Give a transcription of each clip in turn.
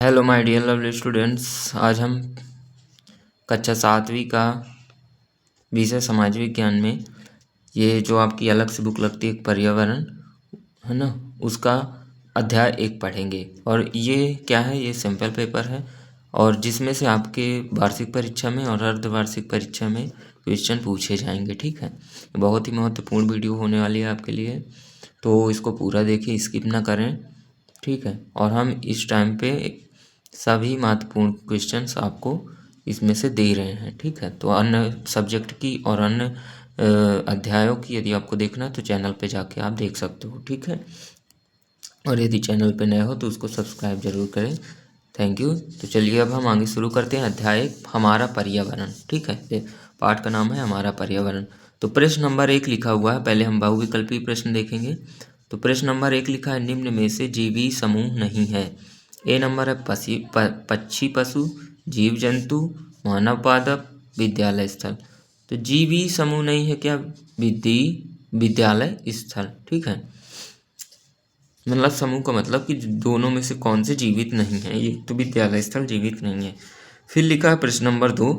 Hello my dear lovely students, आज हम कक्षा 7वीं का विषय समाज विज्ञान में ये जो आपकी अलग से बुक लगती है पर्यावरण, है ना, उसका अध्याय 1 पढ़ेंगे। और ये क्या है, ये सैम्पल पेपर है और जिसमें से आपके वार्षिक परीक्षा में और अर्धवार्षिक परीक्षा में क्वेश्चन पूछे जाएंगे। ठीक है, बहुत ही महत्वपूर्ण वीडियो होने वाली है आपके लिए, तो इसको पूरा देखिए, स्किप ना करें। ठीक है, और हम इस टाइम पे सभी महत्वपूर्ण क्वेश्चंस आपको इसमें से दे रहे हैं। ठीक है, तो अन्य सब्जेक्ट की और अन्य अध्यायों की यदि आपको देखना है तो चैनल पे जाके आप देख सकते हो। ठीक है, और यदि चैनल पे नए हो तो उसको सब्सक्राइब जरूर करें। Thank you. तो चलिए अब हम आगे शुरू करते हैं अध्याय हमारा पर्यावरण। ठीक है, पाठ का नाम है हमारा पर्यावरण। तो प्रश्न नंबर 1 लिखा हुआ है, पहले हम बहुविकल्पी प्रश्न देखेंगे। तो प्रश्न नंबर 1 लिखा है, निम्न में से जीवी समूह नहीं है। ए नंबर है पक्षी पशु, जीव जंतु, मानव पादप, विद्यालय स्थल। तो जीवी समूह नहीं है क्या? विद्यालय स्थल। ठीक है, मतलब समूह का मतलब कि दोनों में से कौन से जीवित नहीं है, ये तो विद्यालय स्थल जीवित नहीं है। फिर लिखा है प्रश्न नंबर 2,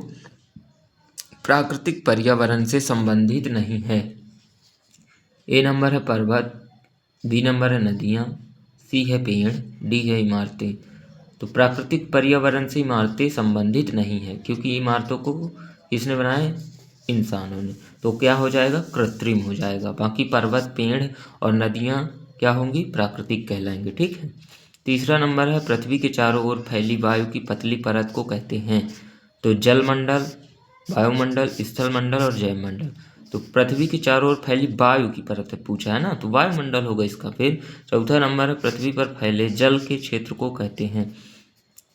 प्राकृतिक पर्यावरण से संबंधित नहीं है। ए नंबर है पर्वत, बी नंबर है नदियाँ, सी है पेड़, डी है इमारतें। तो प्राकृतिक पर्यावरण से इमारतें संबंधित नहीं है, क्योंकि इमारतों को किसने बनाया है? इंसानों ने। तो क्या हो जाएगा? कृत्रिम हो जाएगा। बाकी पर्वत, पेड़ और नदियाँ क्या होंगी? प्राकृतिक कहलाएंगे। ठीक है, तीसरा नंबर है, पृथ्वी के चारों ओर फैली वायु की पतली परत को कहते हैं। तो जलमंडल, वायुमंडल, स्थलमंडल और जैवमंडल। तो पृथ्वी के चारों ओर फैली वायु की परत पूछा है ना, तो वायुमंडल होगा इसका। फिर चौथा नंबर है, पृथ्वी पर फैले जल के क्षेत्र को कहते हैं।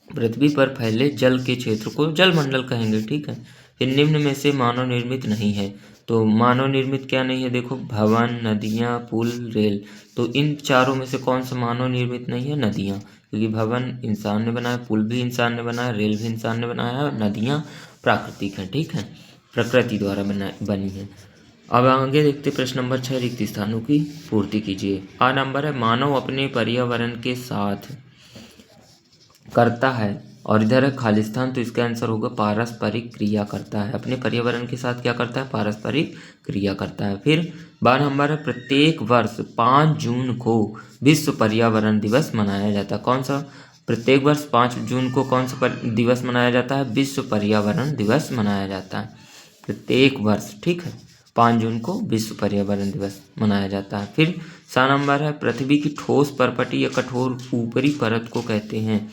पृथ्वी पर फैले जल के क्षेत्र को जलमंडल कहेंगे। ठीक है, फिर निम्न में से मानव निर्मित नहीं है। तो मानव निर्मित क्या नहीं है? देखो, भवन, नदियाँ, पुल, रेल। तो इन चारों में से कौन सा मानव निर्मित नहीं है? नदियाँ, क्योंकि भवन इंसान ने बनाया, पुल भी इंसान ने बनाया, रेल भी इंसान ने बनाया और नदियाँ प्राकृतिक हैं। ठीक है, प्रकृति द्वारा बनी है। अब आगे देखते प्रश्न नंबर 6, रिक्त स्थानों की पूर्ति कीजिए। आ नंबर है, मानव अपने पर्यावरण के साथ करता है, और इधर है खालिस्तान, तो इसका आंसर होगा पारस्परिक क्रिया करता है। अपने पर्यावरण के साथ क्या करता है? पारस्परिक क्रिया करता है। फिर 12 नंबर है, प्रत्येक वर्ष 5 जून को विश्व पर्यावरण दिवस मनाया जाता है। कौन सा? प्रत्येक वर्ष 5 जून को कौन सा दिवस मनाया जाता है? विश्व पर्यावरण दिवस मनाया जाता है प्रत्येक वर्ष। ठीक है, 5 जून को विश्व पर्यावरण दिवस मनाया जाता है। फिर 7 नंबर है, पृथ्वी की ठोस परपटी या कठोर ऊपरी परत को कहते हैं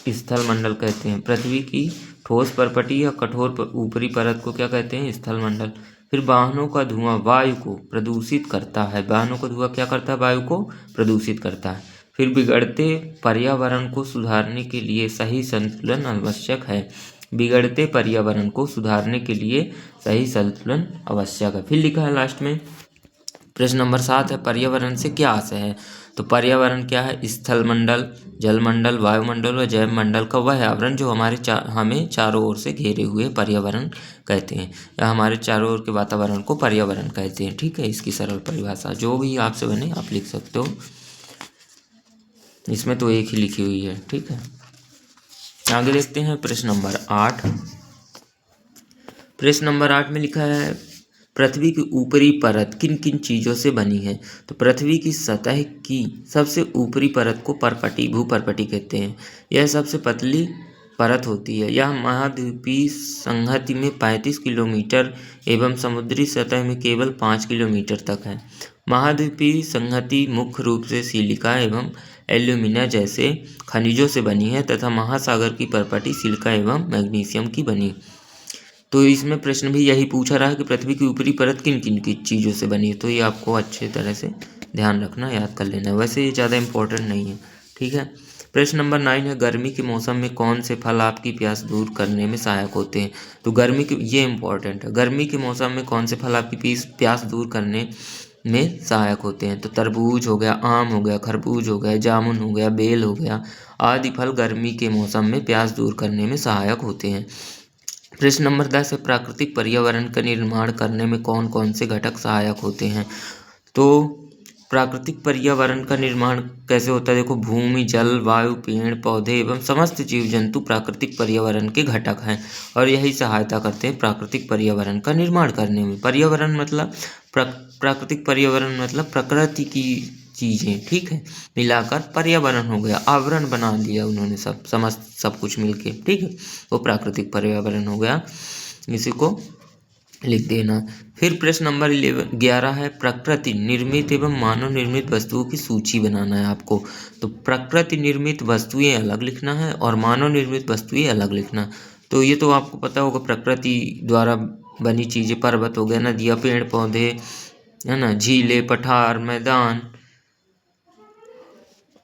स्थल मंडल कहते हैं। पृथ्वी की ठोस परपटी या कठोर ऊपरी परत को क्या कहते हैं? स्थल मंडल। फिर वाहनों का धुआं वायु को प्रदूषित करता है। वाहनों का धुआं क्या करता है? वायु को प्रदूषित करता है। फिर बिगड़ते पर्यावरण को सुधारने के लिए सही संतुलन आवश्यक है। बिगड़ते पर्यावरण को सुधारने के लिए सही संतुलन आवश्यक है। फिर लिखा है लास्ट में प्रश्न नंबर 7 है, पर्यावरण से क्या आशय है? तो पर्यावरण क्या है? स्थल मंडल, जलमंडल, वायुमंडल और जैव मंडल का वह आवरण जो हमें चारों ओर से घेरे हुए पर्यावरण कहते हैं, या हमारे चारों ओर के वातावरण को पर्यावरण कहते हैं। ठीक है, इसकी सरल परिभाषा जो भी आपसे बने आप लिख सकते हो, इसमें तो एक ही लिखी हुई है। ठीक है, आगे देखते हैं प्रश्न नंबर 8। प्रश्न नंबर 8 में लिखा है, पृथ्वी की ऊपरी परत किन किन चीज़ों से बनी है? तो पृथ्वी की सतह की सबसे ऊपरी परत को परपटी, भूपरपटी कहते हैं। यह सबसे पतली परत होती है। यह महाद्वीपीय संहति में 35 किलोमीटर एवं समुद्री सतह में केवल 5 किलोमीटर तक है। महाद्वीपीय संहति मुख्य रूप से सिलिका एवं एल्यूमिना जैसे खनिजों से बनी है तथा महासागर की परपटी सिलिका एवं मैग्नीशियम की बनी। तो इसमें प्रश्न भी यही पूछा रहा है कि पृथ्वी की ऊपरी परत किन किन की चीज़ों से बनी है, तो ये आपको अच्छे तरह से ध्यान रखना, याद कर लेना। वैसे ये ज़्यादा इंपॉर्टेंट नहीं है। ठीक है, प्रश्न नंबर 9 है, गर्मी के मौसम में कौन से फल आपकी प्यास दूर करने में सहायक होते हैं? तो गर्मी के, ये इंपॉर्टेंट है, गर्मी के मौसम में कौन से फल आपकी प्यास दूर करने में सहायक होते हैं? तो तरबूज हो गया, आम हो गया, खरबूज हो गया, जामुन हो गया, बेल हो गया, आदि फल गर्मी के मौसम में प्यास दूर करने में सहायक होते हैं। प्रश्न नंबर 10 है, प्राकृतिक पर्यावरण का निर्माण करने में कौन कौन से घटक सहायक होते हैं? तो प्राकृतिक पर्यावरण का निर्माण कैसे होता है? देखो, भूमि, जल, वायु, पेड़ पौधे एवं समस्त जीव जंतु प्राकृतिक पर्यावरण के घटक हैं और यही सहायता करते हैं प्राकृतिक पर्यावरण का निर्माण करने में। पर्यावरण मतलब प्राकृतिक पर्यावरण मतलब प्रकृति की चीज़ें, ठीक है, मिलाकर पर्यावरण हो गया, आवरण बना दिया उन्होंने सब कुछ मिलके, ठीक है, वो प्राकृतिक पर्यावरण हो गया। इसी को लिख देना। फिर प्रश्न नंबर 11 है, प्रकृति निर्मित एवं मानव निर्मित वस्तुओं की सूची बनाना है आपको। तो प्रकृति निर्मित वस्तुएं अलग लिखना है और मानव निर्मित वस्तुएं अलग लिखना। तो ये तो आपको पता होगा, प्रकृति द्वारा बनी चीज़ें, पर्वत हो गया, नदियाँ, पेड़ पौधे, है ना, झीलें, पठार, मैदान।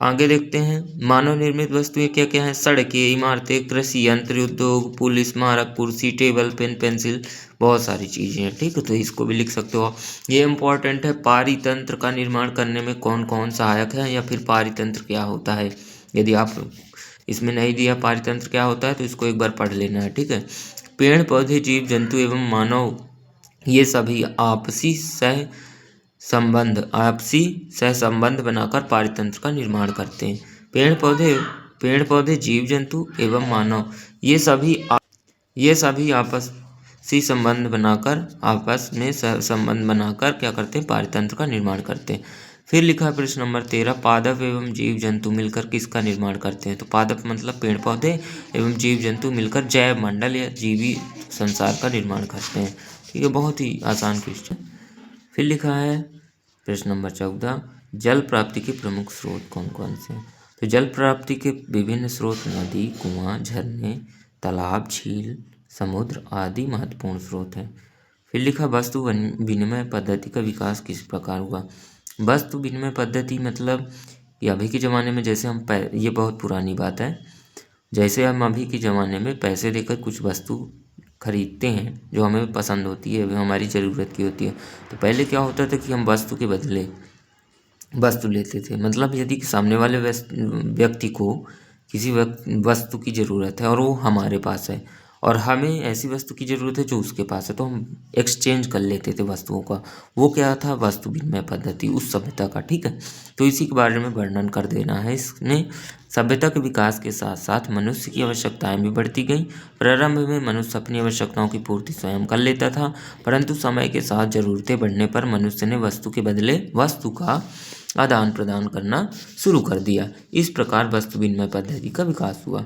आगे देखते हैं, मानव निर्मित वस्तुएं क्या क्या हैं? सड़कें, इमारतें, कृषि यंत्र, उद्योग, पुल, स्मारक, कुर्सी, टेबल, पेन, पेंसिल, बहुत सारी चीज़ें हैं, ठीक है, तो इसको भी लिख सकते हो। ये इंपॉर्टेंट है, पारितंत्र का निर्माण करने में कौन कौन सहायक है, या फिर पारितंत्र क्या होता है। यदि आप इसमें नहीं दिया पारितंत्र क्या होता है तो इसको एक बार पढ़ लेना है, ठीक है। पेड़ पौधे, जीव जंतु एवं मानव ये सभी आपसी सहसंबंध बनाकर पारितंत्र का निर्माण करते हैं। पेड़ पौधे, जीव जंतु एवं मानव ये सभी आपसी संबंध बनाकर, आपस में संबंध बनाकर क्या करते हैं? पारितंत्र का निर्माण करते हैं। फिर लिखा है प्रश्न नंबर 13, पादप एवं जीव जंतु मिलकर किसका निर्माण करते हैं? तो पादप मतलब पेड़ पौधे एवं जीव जंतु मिलकर जैव मंडल या जीवी संसार का निर्माण करते हैं, ठीक है, बहुत ही आसान क्वेश्चन। फिर लिखा है प्रश्न नंबर 14, जल प्राप्ति के प्रमुख स्रोत कौन कौन से हैं? तो जल प्राप्ति के विभिन्न स्रोत नदी, कुआं, झरने, तालाब, झील, समुद्र आदि महत्वपूर्ण स्रोत हैं। फिर लिखा, वस्तु विनिमय पद्धति का विकास किस प्रकार हुआ? वस्तु विनिमय पद्धति मतलब कि अभी के ज़माने में जैसे ये बहुत पुरानी बात है, जैसे हम अभी के ज़माने में पैसे देकर कुछ वस्तु खरीदते हैं जो हमें पसंद होती है, वो हमारी ज़रूरत की होती है। तो पहले क्या होता था कि हम वस्तु के बदले वस्तु लेते थे। मतलब यदि सामने वाले व्यक्ति को किसी वस्तु की ज़रूरत है और वो हमारे पास है और हमें ऐसी वस्तु की ज़रूरत है जो उसके पास है, तो हम एक्सचेंज कर लेते थे वस्तुओं का। वो क्या था? वस्तु विनिमय पद्धति उस सभ्यता का, ठीक है। तो इसी के बारे में वर्णन कर देना है इसने। सभ्यता के विकास के साथ साथ मनुष्य की आवश्यकताएं भी बढ़ती गईं। प्रारंभ में मनुष्य अपनी आवश्यकताओं की पूर्ति स्वयं कर लेता था, परंतु समय के साथ ज़रूरतें बढ़ने पर मनुष्य ने वस्तु के बदले वस्तु का आदान प्रदान करना शुरू कर दिया। इस प्रकार वस्तु विनिमय पद्धति का विकास हुआ।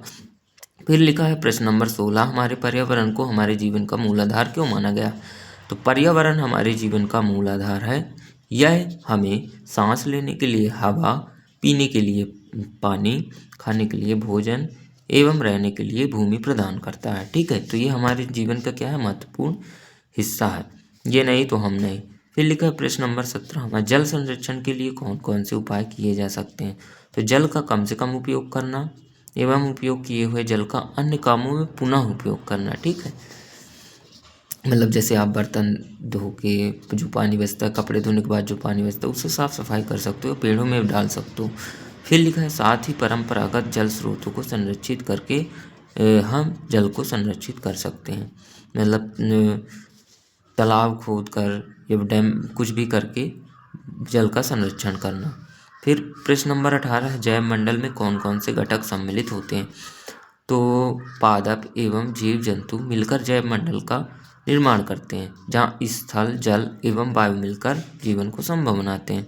फिर लिखा है प्रश्न नंबर 16, हमारे पर्यावरण को हमारे जीवन का मूल आधार क्यों माना गया? तो पर्यावरण हमारे जीवन का मूल आधार है। यह हमें सांस लेने के लिए हवा, पीने के लिए पानी, खाने के लिए भोजन एवं रहने के लिए भूमि प्रदान करता है, ठीक है। तो ये हमारे जीवन का क्या है? महत्वपूर्ण हिस्सा है। ये नहीं तो हम नहीं। फिर लिखा है प्रश्न नंबर 17, जल संरक्षण के लिए कौन कौन से उपाय किए जा सकते हैं? तो जल का कम से कम उपयोग करना एवं उपयोग किए हुए जल का अन्य कामों में पुनः उपयोग करना, ठीक है। मतलब जैसे आप बर्तन धो के जो पानी बचता है, कपड़े धोने के बाद जो पानी बचता है, उससे साफ सफाई कर सकते हो, पेड़ों में डाल सकते हो। फिर लिखा है साथ ही परंपरागत जल स्रोतों को संरक्षित करके हम जल को संरक्षित कर सकते हैं। मतलब तालाब खोद कर या डैम कुछ भी करके जल का संरक्षण करना। फिर प्रश्न नंबर 18, जैव मंडल में कौन कौन से घटक सम्मिलित होते हैं? तो पादप एवं जीव जंतु मिलकर जैव मंडल का निर्माण करते हैं, जहाँ स्थल, जल एवं वायु मिलकर जीवन को संभव बनाते हैं।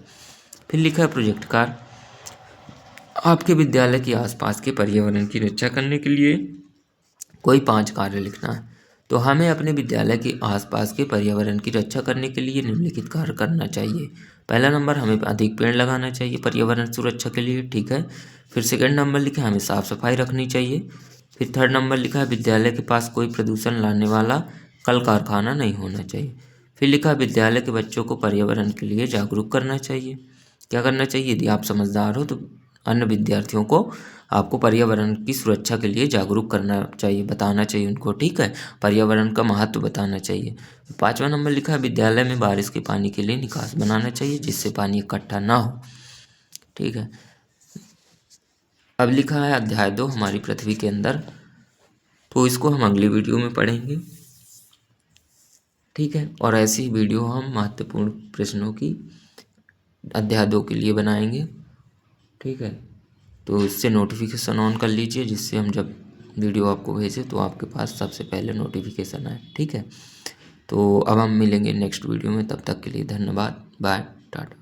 फिर लिखा है प्रोजेक्ट कार्य, आपके विद्यालय के आसपास के पर्यावरण की रक्षा करने के लिए कोई 5 कार्य लिखना है। तो हमें अपने विद्यालय के आसपास के पर्यावरण की रक्षा करने के लिए निम्नलिखित कार्य करना चाहिए। पहला नंबर, हमें अधिक पेड़ लगाना चाहिए पर्यावरण सुरक्षा के लिए, ठीक है। फिर सेकंड नंबर लिखा है हमें साफ सफाई रखनी चाहिए। फिर थर्ड नंबर लिखा है विद्यालय के पास कोई प्रदूषण लाने वाला कल कारखाना नहीं होना चाहिए। फिर लिखा है विद्यालय के बच्चों को पर्यावरण के लिए जागरूक करना चाहिए। क्या करना चाहिए? यदि आप समझदार हो तो अन्य विद्यार्थियों को आपको पर्यावरण की सुरक्षा के लिए जागरूक करना चाहिए, बताना चाहिए उनको, ठीक है, पर्यावरण का महत्व बताना चाहिए। 5वां नंबर लिखा है विद्यालय में बारिश के पानी के लिए निकास बनाना चाहिए जिससे पानी इकट्ठा ना हो, ठीक है। अब लिखा है अध्याय 2, हमारी पृथ्वी के अंदर, तो इसको हम अगली वीडियो में पढ़ेंगे, ठीक है। और ऐसी वीडियो हम महत्वपूर्ण प्रश्नों की अध्याय 2 के लिए बनाएंगे। ठीक है, तो इससे नोटिफिकेशन ऑन कर लीजिए, जिससे हम जब वीडियो आपको भेजें तो आपके पास सबसे पहले नोटिफिकेशन आए। ठीक है, तो अब हम मिलेंगे नेक्स्ट वीडियो में, तब तक के लिए धन्यवाद, बाय, टाटा।